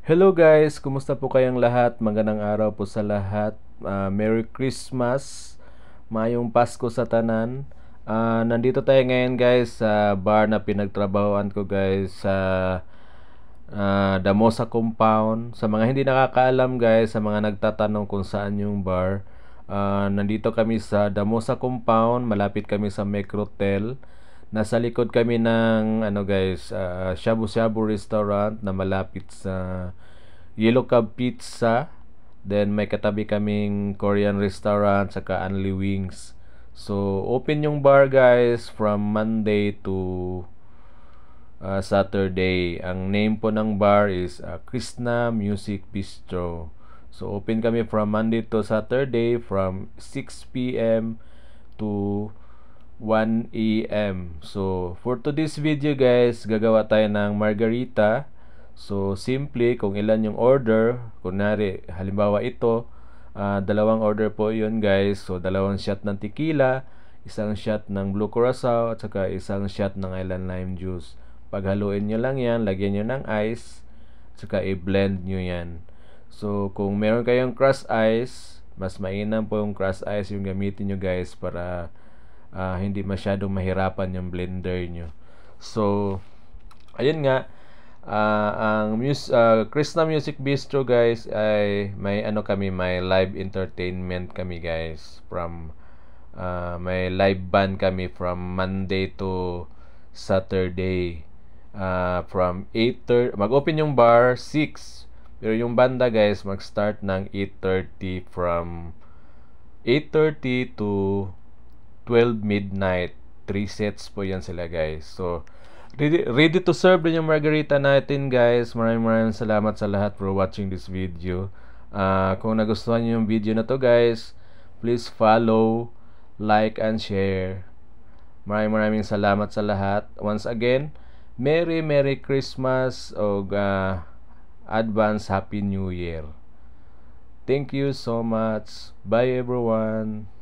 Hello guys, kumusta po kayong lahat? Magandang araw po sa lahat. Merry Christmas. Mayong Pasko sa tanan. Nandito tayo ngayon guys sa bar na pinagtrabahoan ko guys sa Damosa Compound. Sa mga hindi nakakaalam guys, sa mga nagtatanong kung saan yung bar, nandito kami sa Damosa Compound, malapit kami sa Microtel. Nasa likod kami ng guys, Shabu Shabu restaurant na malapit sa Yellow Cab Pizza. Then may katabi kaming Korean restaurant saka Only Wings. So open yung bar guys from Monday to Saturday. Ang name po ng bar is Krishna Music Bistro. So open kami from Monday to Saturday from 6 p.m. to 1 a.m. So for today's video guys, gagawa tayo ng margarita. So simple, kung ilan yung order, kunwari halimbawa ito, dalawang order po yun guys. So dalawang shot ng tequila, isang shot ng blue curacao, at saka isang shot ng island lime juice. Paghaluin nyo lang yan, lagyan nyo ng ice, saka i-blend nyo yan. So kung meron kayong crushed ice, mas mainam po yung crushed ice yung gamitin nyo guys para hindi masyadong mahirapan yung blender nyo. So ayun nga, ang Krishna Music Bistro guys ay may may live entertainment kami guys from may live band kami from Monday to Saturday. From 8:30 mag-open yung bar 6, pero yung banda guys mag-start ng 8:30, from 8:30 to 12 midnight. 3 sets po yan sila guys. So ready to serve din yung margarita natin guys. Maraming salamat sa lahat for watching this video. Kung nagustuhan nyo yung video na to guys, please follow, like, and share. Maraming salamat sa lahat. Once again, Merry Christmas o advance Happy New Year. Thank you so much. Bye everyone.